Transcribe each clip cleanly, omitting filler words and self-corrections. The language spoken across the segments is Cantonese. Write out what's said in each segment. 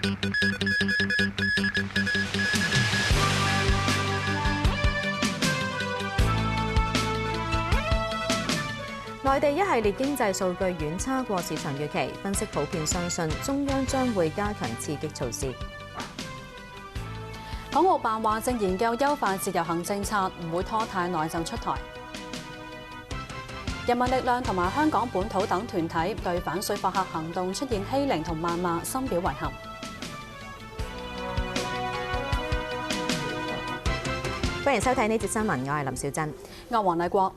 內地一系列經濟數據遠差過市場預期，分析普遍相信中央將會加強刺激措施。港澳辦話正研究優化自由行政策，唔會拖太耐就出台。人民力量同埋香港本土等團體對反水貨客行動出現欺凌同謾罵，深表遺憾。歡迎收睇呢節新聞，我係林小珍。我黃麗國。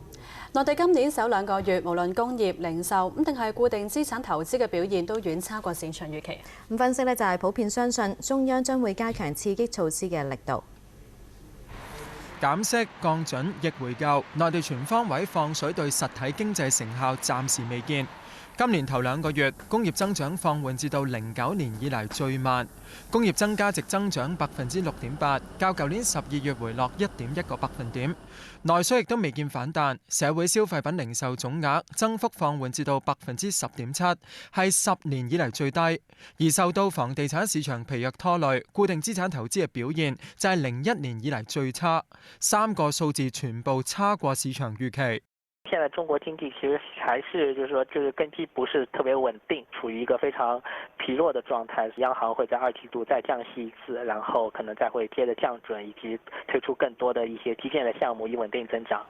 內地今年首2個月，無論工業、零售定係固定資產投資嘅表現都遠差過市場預期。咁分析就係普遍相信中央將會加強刺激措施嘅力度。減息、降準、逆回購，內地全方位放水對實體經濟成效暫時未見。今年頭2個月，工業增長放緩至到09年以嚟最慢，工業增加值增長6.8%，較舊年12月回落1.1個百分點。內需亦都未見反彈，社會消費品零售總額增幅放緩至到10.7%，係10年以嚟最低。而受到房地產市場疲弱拖累，固定資產投資嘅表現就係01年以嚟最差，3個數字全部差過市場預期。現在中國經濟其實還是就是根基不是特別穩定，處於一個非常疲弱的狀態。央行會在2季度再降息一次，然後可能再會接着降準，以及推出更多的一些基建的項目以穩定增長。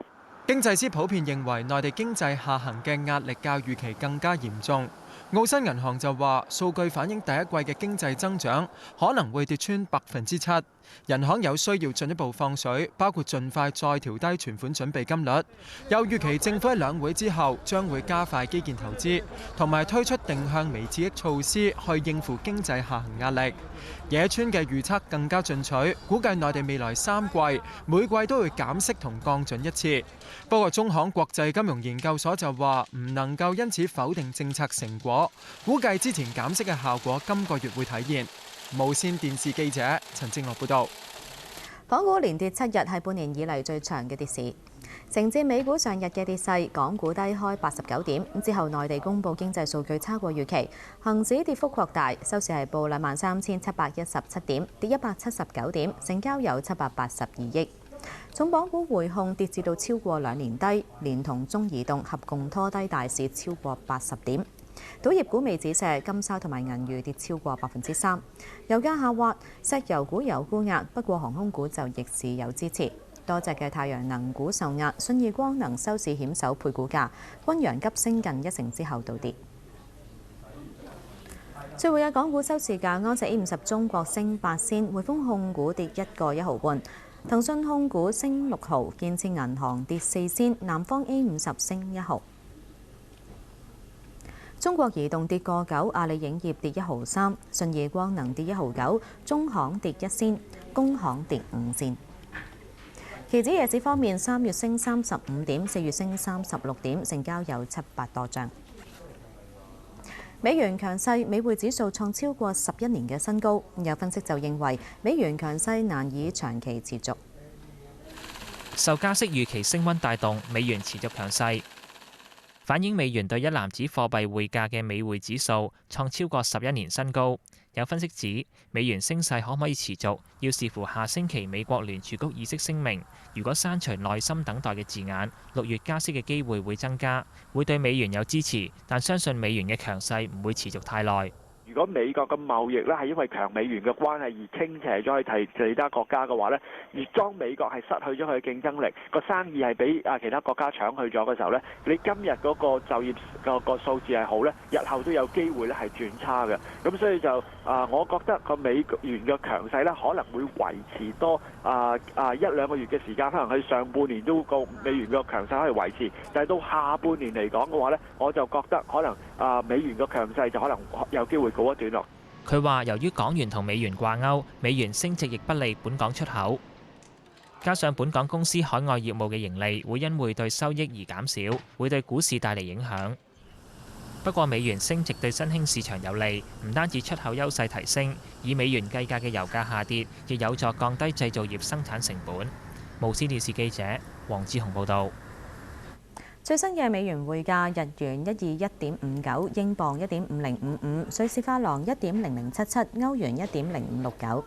經濟師普遍認為內地經濟下行嘅壓力較預期更加嚴重。澳新銀行就話，數據反映第一季嘅經濟增長可能會跌穿7%。人行有需要進一步放水，包括盡快再調低存款準備金率。又預期政府喺兩會之後將會加快基建投資，同埋推出定向微刺激措施去應付經濟下行壓力。野村嘅預測更加進取，估計內地未來3季每季都會減息同降準一次。不過中行國際金融研究所就話唔能夠因此否定政策成果，估計之前減息嘅效果今個月會體現。無線電視記者陳正樂報導。港股連跌7日，係半年以嚟最長嘅跌市。承接美股上日嘅跌勢，港股低開89點，之後內地公布經濟數據差過預期，恒指跌幅擴大，收市係報23,717點，跌179點，成交有782億。重磅股匯控跌至到超過2年低，連同中移動合共拖低大市超過80點。賭業股未止瀉，金沙同埋銀娛跌超過3%。油價下滑，石油股有沽壓，不過航空股就逆市有支持。多隻嘅太陽能股受壓，信義光能收市險守配股價，君陽急升近1成之後倒跌。最後嘅港股收市價，安石 A50 中國升8仙，匯豐控股跌1個1毫半，騰訊控股升6毫，建設銀行跌4仙，南方 A50 升1毫。中國移動跌個9，阿里影業跌1毫3，信義光能跌1毫9，中行跌1仙，工行跌5仙。期指夜市方面，3月升35點，4月升36點，成交有700多張。美元強勢，美匯指數創超過11年嘅新高。有分析就認為美元強勢難以長期持續。受加息預期升溫帶動，美元持續強勢。反映美元對一籃子貨幣匯價嘅美匯指數創超過11年新高。有分析指，美元升勢可唔可以持續，要視乎下星期美國聯儲局議息聲明。如果刪除耐心等待嘅字眼，6月加息嘅機會會增加，會對美元有支持，但相信美元嘅強勢唔會持續太耐。如果美國嘅貿易咧係因為強美元嘅關係而傾斜咗去其他國家嘅話咧，而當美國係失去咗佢嘅競爭力，個生意係俾其他國家搶去咗嘅時候咧，你今日嗰個就業個數字係好咧，日後都有機會咧係轉差嘅。咁所以就我覺得個美元嘅強勢咧可能會維持多1-2個月嘅時間，可能喺上半年都個美元嘅強勢可以維持，但係到下半年嚟講嘅話咧，我就覺得可能美元嘅強勢就可能有機會告一段落。佢話：由於港元同美元掛鈎，美元升值亦不利本港出口，加上本港公司海外業務嘅盈利會因匯兌收益而減少，會對股市帶嚟影響。不過美元升值對新興市場有利，唔單止出口優勢提升，以美元計價嘅油價下跌，亦有助降低製造業生產成本。無線電視記者黃志雄報導。最新嘅美元匯價：日元121.59，英鎊1.5055，瑞士法郎1.0077，歐元1.0569。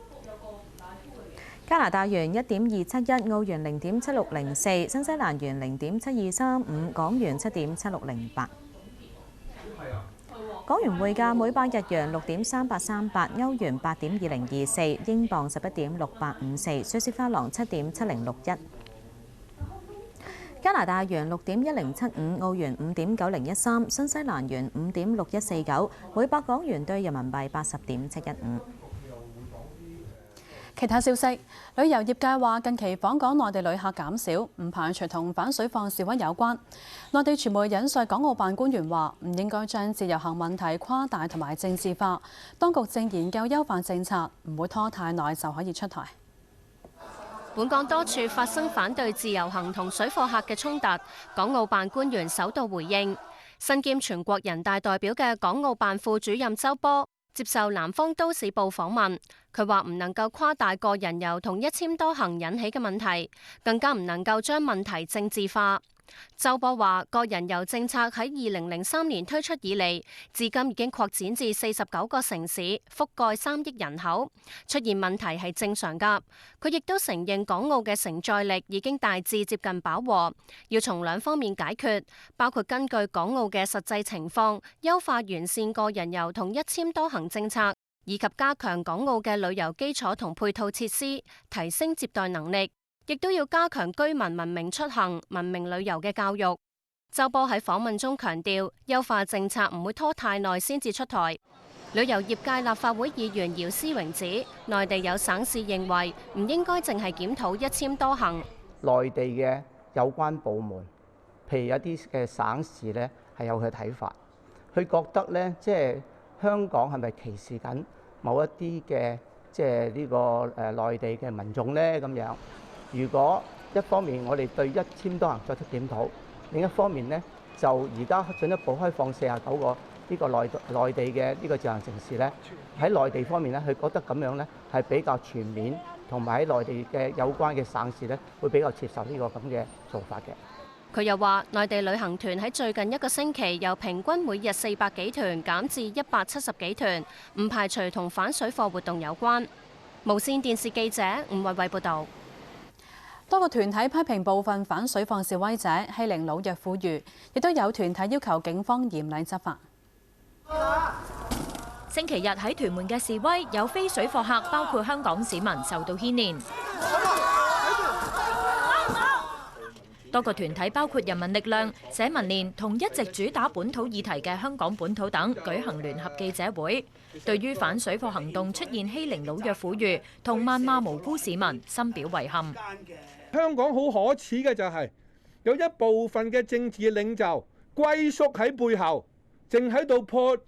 加拿大元1.271，澳元0.7604，新西蘭元0.7235，港元7.7608。港元匯價每百日元6.3838，歐元8.2024，英鎊11.6854，瑞士法郎7.7061。加拿大元6.1075，澳元5.9013，新西蘭元5.6149，每百港元對人民幣80.715。其他消息，旅遊業界話近期訪港內地旅客減少，唔排除同反水貨示威有關。內地傳媒引述港澳辦官員話，唔應該將自由行問題誇大同埋政治化，當局正研究優化政策，唔會拖太耐就可以出台。本港多處發生反對自由行同水貨客嘅衝突，港澳辦官員首度回應。身兼全國人大代表嘅港澳辦副主任周波接受南方都市報訪問，佢話唔能夠誇大個人遊同一簽多行引起嘅問題，更加唔能夠將問題政治化。周波話：個人遊政策喺2003年推出以嚟，至今已經擴展至49個城市，覆蓋3億人口。出現問題係正常㗎。佢亦都承認港澳嘅承載力已經大致接近飽和，要從2方面解決，包括根據港澳嘅實際情況，優化完善個人遊同一簽多行政策，以及加強港澳嘅旅遊基礎同配套設施，提升接待能力。亦都要加強居民文明出行、文明旅遊嘅教育。周波喺訪問中強調，優化政策唔會拖太耐先至出台。旅遊業界立法會議員姚思榮指，內地有省市認為唔應該淨係檢討一簽多行。內地嘅有關部門，譬如一啲嘅省市呢，係有佢睇法，佢覺得呢，即係香港係咪歧視緊某一啲嘅即係呢個內地嘅民眾呢？咁樣。如果一方面我哋對一簽多行作出檢討，另一方面呢，就而家進一步開放49個呢個內地嘅呢個自由行城市呢，喺內地方面呢，佢覺得咁樣呢係比較全面，同埋喺內地嘅有關嘅省市呢，會比較接受呢個咁嘅做法嘅。佢又話，內地旅行團喺最近1個星期由平均每日400幾團減至170幾團，唔排除同反水貨活動有關。無線電視記者吳慧慧報導。多個團體批評部分反水貨示威者欺凌老弱婦孺，亦都有團體要求警方嚴厲執法。星期日喺屯門嘅示威，有非水貨客，包括香港市民受到牽連。多個團體包括人民力量、社民連同一直主打本土議題嘅香港本土等舉行聯合記者會，對於反水貨行動出現欺凌老弱婦孺同謾罵無辜市民，深表遺憾。香港好可恥嘅就係有一部分嘅政治領袖龜縮喺背後，淨喺度潑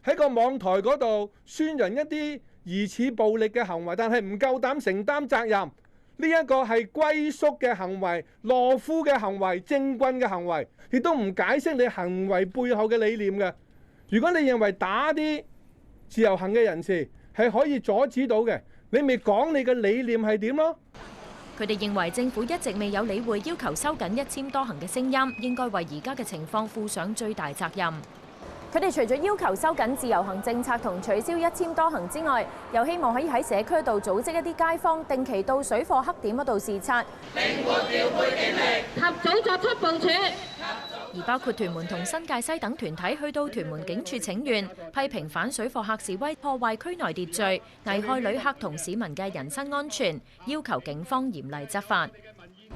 喺個網台嗰度宣揚一啲疑似暴力嘅行為，但係唔夠膽承擔責任。呢一個係龜縮嘅行為、懦夫嘅行為、政棍嘅行為，亦都唔解釋你行為背後嘅理念嘅。如果你認為打啲自由行嘅人士係可以阻止到嘅，你咪講你嘅理念係點咯。佢哋認為政府一直未有理會要求收緊一簽多行嘅聲音，應該為而家嘅情況負上最大責任。佢哋除咗要求收緊自由行政策同取消一簽多行之外，又希望可以喺社區度組織一啲街坊定期到水貨黑點嗰度視察，靈活調配警力，及早作出部署。而包括屯門同新界西等團體去到屯門警署請願，批評反水貨客示威破壞區內秩序，危害旅客同市民嘅人身安全，要求警方嚴厲執法。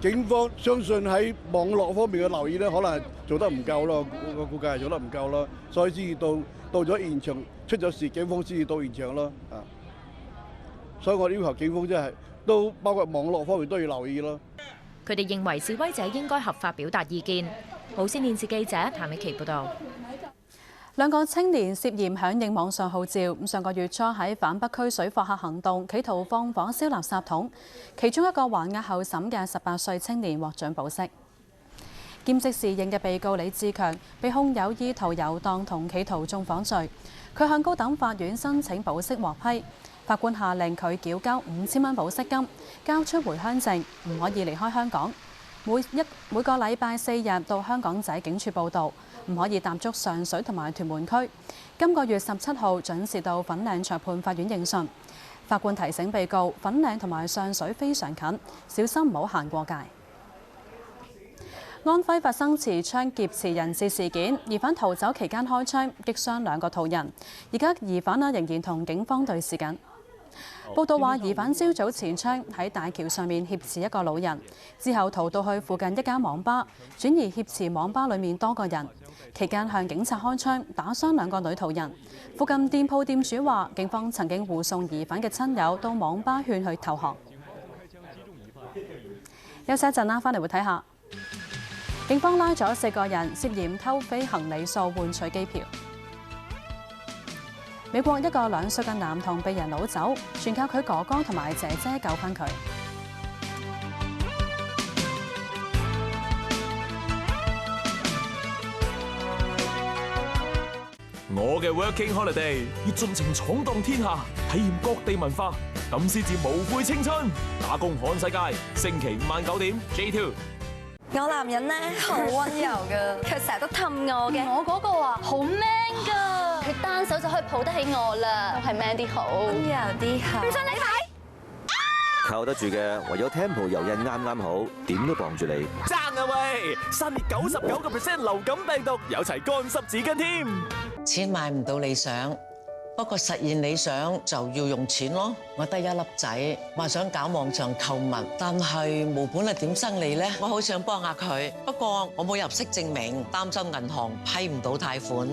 警方相信喺網絡方面嘅留意咧，可能做得唔夠咯，我估計係做得唔夠咯，所以先至到咗現場出咗事，警方先至到現場咯。啊，所以我要求警方即係都包括網絡方面都要留意咯。佢哋認為示威者應該合法表達意見。無線電視記者譚美琪報導。兩個青年涉嫌響應網上號召，上個月初喺反北區水貨客行動，企圖放火燒垃圾桶。其中一個還押候審嘅18歲青年獲准保釋。兼職侍應嘅被告李志強被控有意圖遊蕩同企圖縱火罪，佢向高等法院申請保釋獲批，法官下令佢繳交5000蚊保釋金，交出回鄉證，唔可以離開香港。每個禮拜4日到香港仔警署報到，唔可以踏足上水同埋屯門區。今個月17號準時到粉嶺裁判法院應訊。法官提醒被告，粉嶺同埋上水非常近，小心唔好行過界。安徽發生持槍劫持人質事件，疑犯逃走期間開槍擊傷2個途人，而家疑犯仍然同警方對峙緊。報道話，疑犯朝早持槍喺大橋上面挾持一個老人，之後逃到去附近一間網吧，轉移挾持網吧裡面多個人，期間向警察開槍，打傷2個女途人。附近店鋪店主話，警方曾經護送疑犯嘅親友到網吧勸佢投降。休息一陣啦，返嚟會睇下。警方拉咗4個人涉嫌偷飛行李數換取機票。美國一個2歲嘅男童被人擄走，全靠佢哥哥同埋姐姐救返佢。我嘅 Working Holiday 要盡情闖蕩天下，體驗各地文化，咁先至無悔青春。打工看世界，星期5晚9點 J2。我男人咧好溫柔噶，佢成日都氹我嘅。我嗰個啊好 man 噶，佢單手就可以抱得起我啦，都係 man 啲好，溫柔啲好。唔信你睇。靠得住嘅唯有 Tempo 油印啱啱好，點都綁住你。爭啊喂！3月99% 流感病毒，有齊乾濕紙巾添。錢買唔到理想。不過實現理想就要用錢咯。我得1粒仔，話想搞網上購物，但係無本係點生利呢？我好想幫下佢，不過我冇入息證明，擔心銀行批唔到貸款。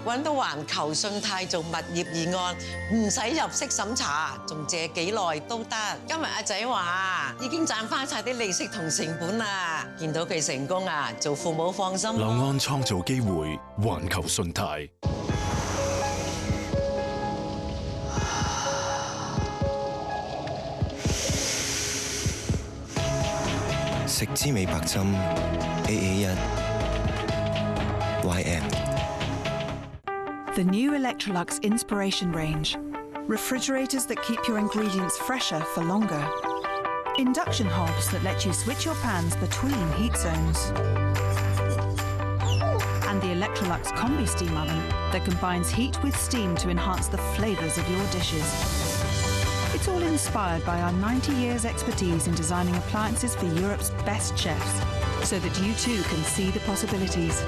揾到環球信貸做物業議案，唔使入息審查，仲借幾耐都得。今日阿仔話已經賺翻晒啲利息同成本啦，見到佢成功啊，做父母放心。樓安創造機會，環球信貸。食之美白針 AA1 YM。 The new Electrolux Inspiration range. Refrigerators that keep your ingredients fresher for longer. Induction hobs that let you switch your pans between heat zones. And the Electrolux Combi Steam Oven that combines heat with steam to enhance the flavors of your dishes. It's all inspired by our 90 years expertise in designing appliances for Europe's best chefs, so that you too can see the possibilities.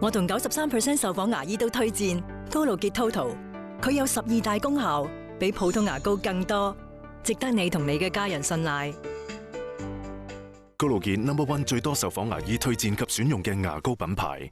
我同93% 受訪牙醫都推薦高露潔 Total， 佢有12大功效，比普通牙膏更多，值得你同你嘅家人信賴。高露潔 No.1 最多受訪牙醫推薦及選用嘅牙膏品牌。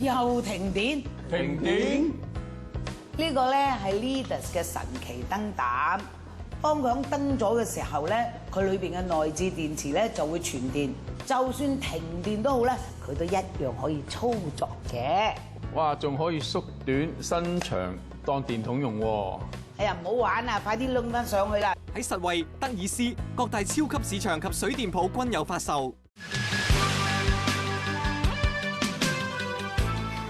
又停電，停電呢個咧係 Leaders 嘅神奇燈膽。當佢響燈咗嘅時候咧，佢裏邊嘅內置電池咧就會傳電，就算停電都好咧，佢都一樣可以操作嘅。哇！仲可以縮短伸長當電筒用喎。哎呀，唔好玩啊！快啲拎翻上去啦！喺實惠、德爾斯各大超級市場及水電鋪均有發售。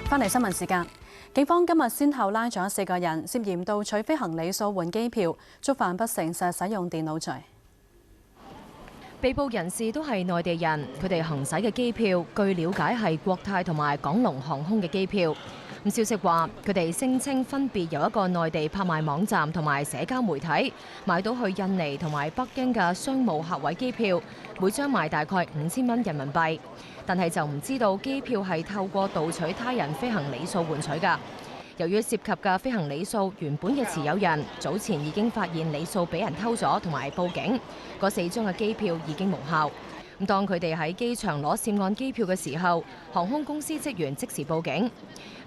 返嚟新聞時間，警方今日先後拉咗4個人，涉嫌盜取飛行里數換機票，觸犯不誠實使用電腦罪。被捕人士都係內地人，佢哋行使嘅機票，據了解係國泰同埋港龍航空嘅機票。咁消息話，佢哋聲稱分別由一個內地拍賣網站同埋社交媒體買到去印尼同埋北京嘅商務客位機票，每張賣大概5000蚊人民幣。但係就唔知道機票係透過盜取他人飛行里數換取㗎。由於涉及嘅飛行里數原本嘅持有人早前已經發現里數俾人偷咗同埋報警，嗰4張嘅機票已經無效。咁當佢哋喺機場攞涉案機票嘅時候，航空公司職員即時報警。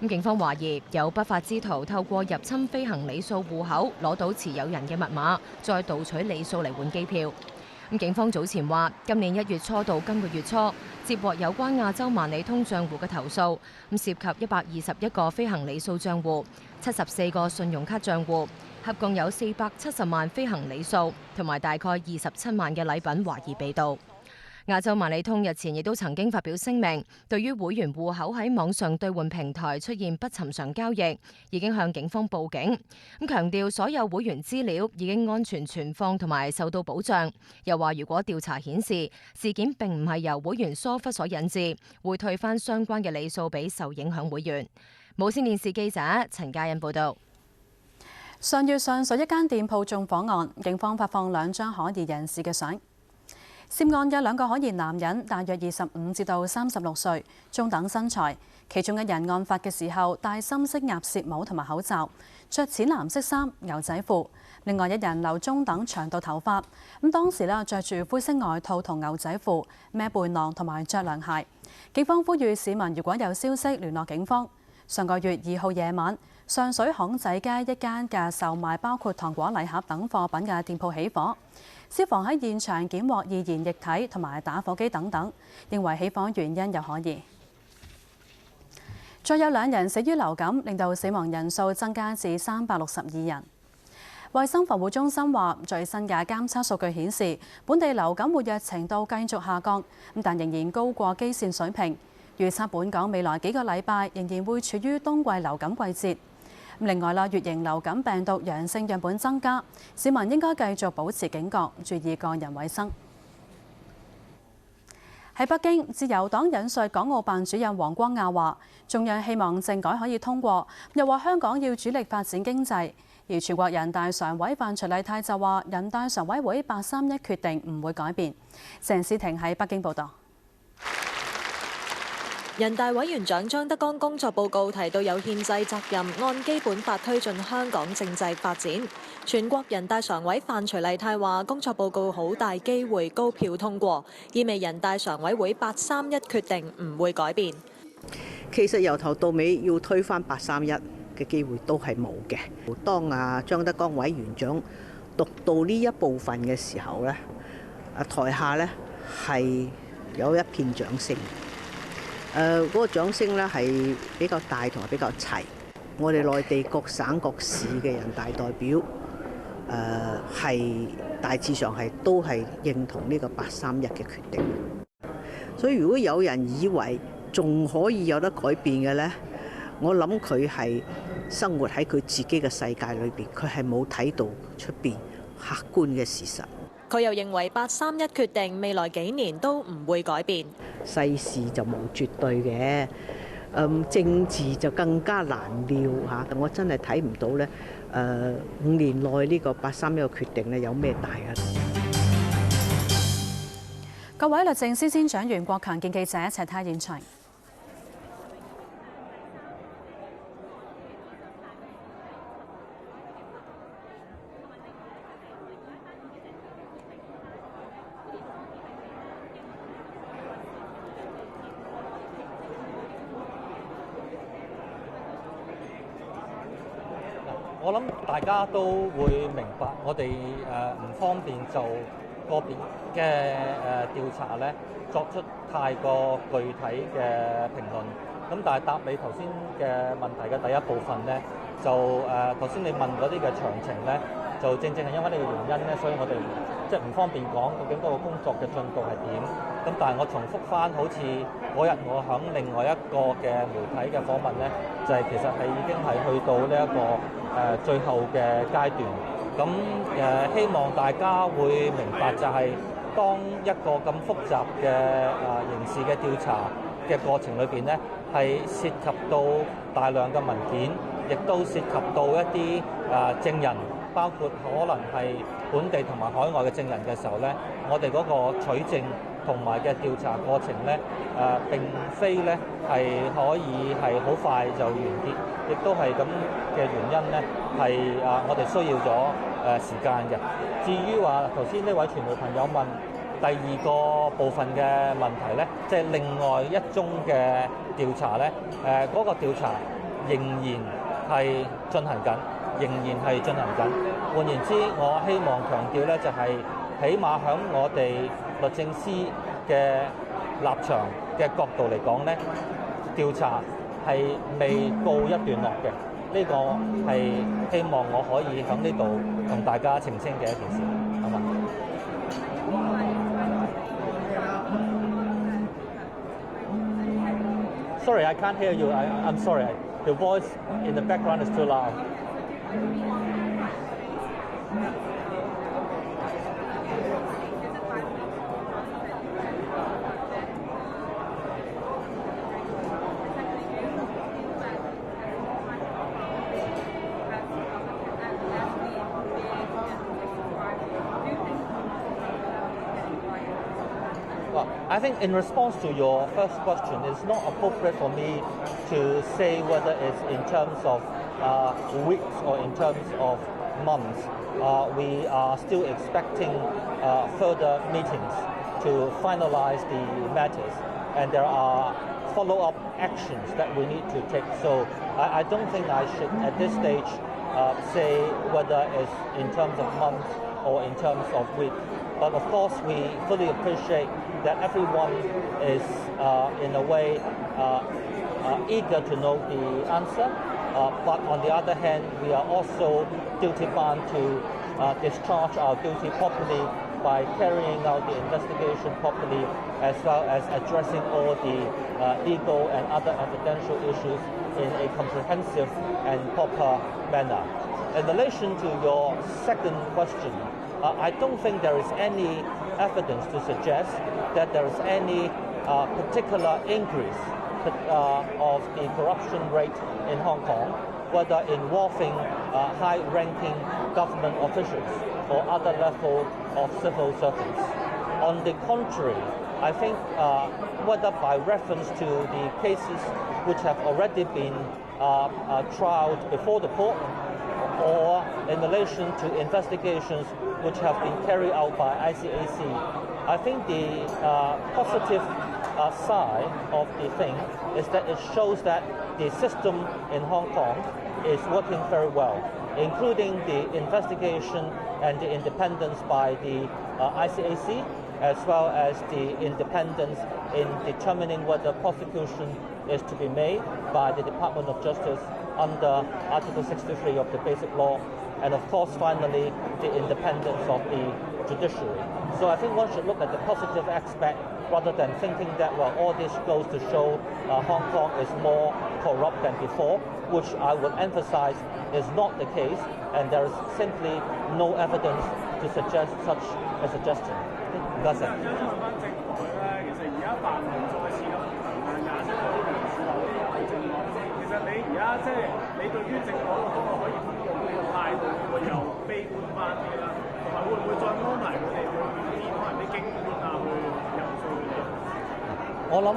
咁警方懷疑有不法之徒透過入侵飛行里數戶口攞到持有人嘅密碼，再盜取里數嚟換機票。咁警方早前話，今年1月初到今個月初接獲有關亞洲萬里通帳戶嘅投訴，咁涉及121個飛行里數帳戶、74個信用卡帳戶，合共有470萬飛行里數，同埋大概27萬嘅禮品懷疑被盜。亞洲萬里通日前亦都曾經發表聲明，對於會員戶口喺網上兌換平台出現不尋常交易，已經向警方報警。咁強調所有會員資料已經安全存放同埋受到保障。又話如果調查顯示事件並唔係由會員疏忽所引致，會退返相關嘅里數俾受影響會員。無線電視記者陳嘉欣報導。上月上水一間店鋪縱火案，警方發放2張可疑人士嘅相。涉案嘅2個可疑男人大約25至到36歲，中等身材。其中一人案發嘅時候戴深色鴨舌帽同埋口罩，着淺藍色衫、牛仔褲。另外一人留中等長度頭髮，咁當時着住灰色外套同牛仔褲，孭背囊同埋着涼鞋。警方呼籲市民如果有消息聯絡警方。上個月2號夜晚，上水巷仔街一間嘅售賣包括糖果禮盒等貨品嘅店鋪起火。消防喺現場檢獲易燃液體同埋打火機等等，認為起火原因有可疑。再有2人死於流感，令到死亡人數增加至362人。衛生防護中心話，最新嘅監測數據顯示，本地流感活躍程度繼續下降，但仍然高過基線水平。預測本港未來幾個禮拜仍然會處於冬季流感季節。另外啦，乙型流感病毒陽性樣本增加，市民應該繼續保持警覺，注意個人衛生。喺北京，自由黨引述港澳辦主任黃光亞話，中央希望政改可以通過，又話香港要主力發展經濟。而全國人大常委范徐麗泰就話，人大常委會831決定唔會改變。鄭思婷喺北京報導。人大委員長張德江工作報告提到有憲制責任按基本法推進香港政制發展。全國人大常委范徐麗泰話，工作報告好大機會高票通過，意味人大常委會831決定唔會改變。其實由頭到尾要推翻831嘅機會都係冇嘅。當張德江委員長讀到呢一部分嘅時候呢，台下呢係有一片掌聲。嗰個掌聲咧係比較大同埋比較齊。我哋內地各省各市嘅人大代表係大致上都係認同呢個831嘅決定。所以如果有人以為仲可以有得改變嘅呢，我諗佢係生活喺佢自己嘅世界裏邊，佢係冇睇到出邊客觀嘅事實。佢又認為831決定未來幾年都唔會改變。世事就冇絕對嘅，政治就更加難料嚇。我真係睇唔到咧，5年內呢個831嘅決定咧有咩大嘅。各位律政司司長袁國強見記者一齊睇現場。我諗大家都會明白，我哋唔方便就個別嘅調查咧作出太過具體嘅評論。咁但係答你頭先嘅問題嘅第一部分咧，就頭先你問嗰啲嘅詳情咧，就正係因為呢個原因咧，所以我哋即係唔方便講究竟嗰個工作嘅進度係點。咁但係我重複翻，好似嗰日我響另外一個嘅媒體嘅訪問咧，就係其實係已經係去到呢一個最後嘅階段。咁希望大家會明白，就係當一個咁複雜嘅刑事嘅調查嘅過程裏邊咧，係涉及到大量嘅文件，亦都涉及到一啲證人，包括可能係本地同埋海外嘅證人嘅時候咧，我哋嗰個取證同埋嘅調查過程咧，並非咧係可以係好快就完結，亦都係咁嘅原因咧，係我哋需要咗時間嘅。至於話頭先呢位傳媒朋友問第二個部分嘅問題咧，即係另外一宗嘅調查咧，嗰個調查仍然係進行緊，換言之，我希望強調咧，就係起碼響我哋律政司嘅立場嘅角度嚟講咧，調查係未告一段落嘅。呢個係希望我可以喺呢度同大家澄清嘅一件事，好嘛？Sorry, I can't hear you. I'm sorry. Your voice in the background is too loud. I think in response to your first question, it's not appropriate for me to say whether it's in terms of weeks or in terms of months. We are still expecting further meetings to finalize the matters, and there are follow-up actions that we need to take. So I don't think I should at this stage say whether it's in terms of months or in terms of weeks. But of course, we fully appreciate that everyone is in a way eager to know the answer. But on the other hand, we are also duty-bound to discharge our duty properly by carrying out the investigation properly, as well as addressing all the legal and other evidential issues in a comprehensive and proper manner. In relation to your second question, I don't think there is any evidence to suggest that there is any particular increase of the corruption rate in Hong Kong, whether involving high-ranking government officials or other level of civil servants. On the contrary, I think whether by reference to the cases which have already been trialed before the court, or in relation to investigations which have been carried out by ICAC, I think the positive side of the thing is that it shows that the system in Hong Kong is working very well, including the investigation and the independence by the ICAC, as well as the independence in determining whether prosecution is to be made by the Department of Justice under Article 63 of the Basic Law, and of course, finally, the independence of the judiciary. So I think one should look at the positive aspect rather than thinking that, well, all this goes to show Hong Kong is more corrupt than before, which I would emphasize is not the case, and there is simply no evidence to suggest such a suggestion. 唔該晒。你而家即係你對於政改嗰個可以通過呢個態度，會又悲觀翻啲啦，同埋會唔會再安排佢哋去見可能啲京官啊去游說佢哋？我諗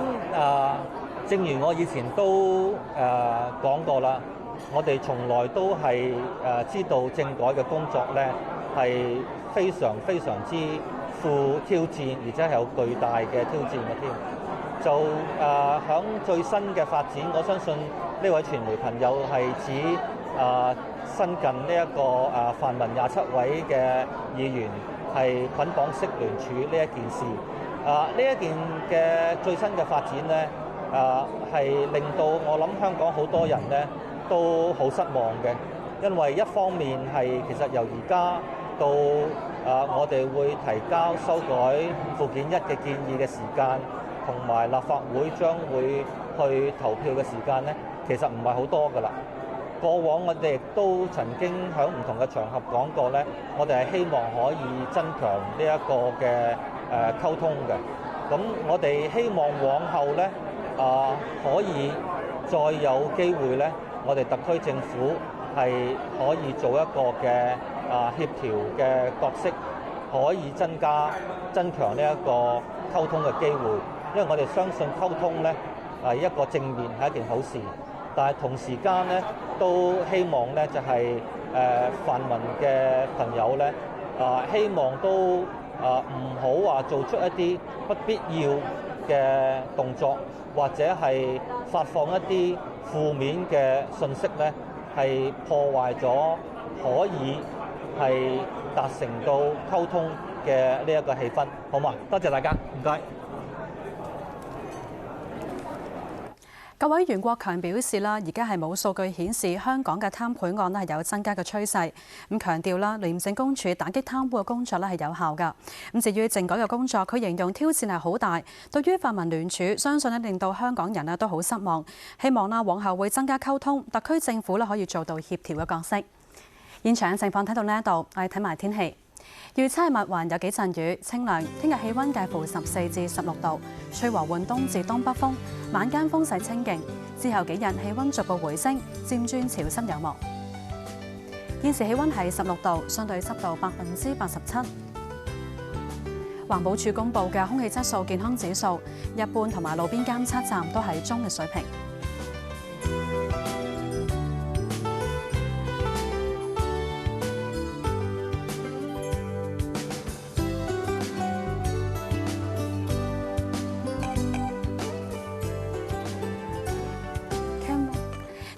正如我以前都講過啦，我哋從來都係知道政改嘅工作咧係非常之富挑戰，而且係有巨大嘅挑戰嘅添。就響最新嘅發展，我相信呢位傳媒朋友係指新近呢一個泛民27位嘅議員係捆綁式聯署呢一件事。呢一件嘅最新嘅發展咧，係令到我諗香港好多人咧都好失望嘅，因為一方面係其實由而家到我哋會提交修改附件1嘅建議嘅時間，同埋立法會將會去投票嘅時間咧，其實唔係好多㗎啦。過往我哋亦都曾經喺唔同嘅場合講過咧，我哋係希望可以增強呢一個嘅溝通嘅。咁我哋希望往後咧可以再有機會咧，我哋特區政府係可以做一個嘅協調嘅角色，可以增強呢一個溝通嘅機會。因為我哋相信溝通咧係一個正面係一件好事，但係同時間咧都希望咧就係泛民嘅朋友咧希望都唔好話做出一啲不必要嘅動作，或者係發放一啲負面嘅信息咧，係破壞咗可以係達成到溝通嘅呢一個氣氛，好嘛？多謝大家，唔該。各位袁國強表示啦，而家係冇數據顯示香港嘅貪賄案咧係有增加嘅趨勢。咁強調啦，廉政公署打擊貪污嘅工作咧係有效㗎。咁至於政改嘅工作，佢形容挑戰係好大。對於泛民聯署，相信咧令到香港人咧都好失望。希望啦往後會增加溝通，特區政府咧可以做到協調嘅角色。現場嘅情況睇到呢一度，我哋睇埋天氣。預測係密雲有幾陣雨，清涼。聽日氣温介乎14至16度，吹和緩東至東北風，晚間風勢清勁。之後幾日氣温逐步回升，漸轉潮濕有霧。現時氣温係16度，相對濕度87%。環保署公布嘅空氣質素健康指數，一般同埋路邊監測站都係中嘅水平。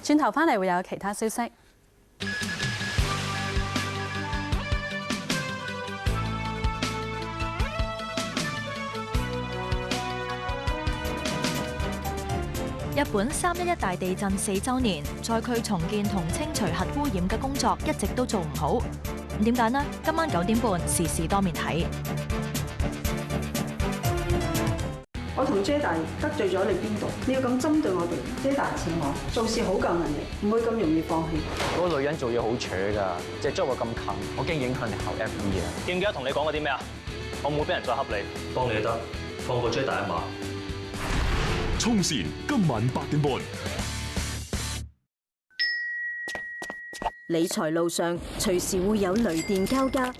轉頭返嚟會有其他消息。日本311大地震4週年，災區重建同清除核污染嘅工作一直都做唔好。點解呢？今晚9點半，時事多面睇。我同 Jada 得罪咗你邊度？你要咁針對我哋 ？Jada 請我做事好夠能力，唔會咁容易放棄。嗰個女人做嘢好扯㗎，隻捉我咁近，我驚影響你考 FE 啊！記唔記得同你講過啲咩啊？我唔會俾人再恰你，幫你得，放過 Jada 一馬。衝線今晚8點半。理財路上隨時會有雷電交加，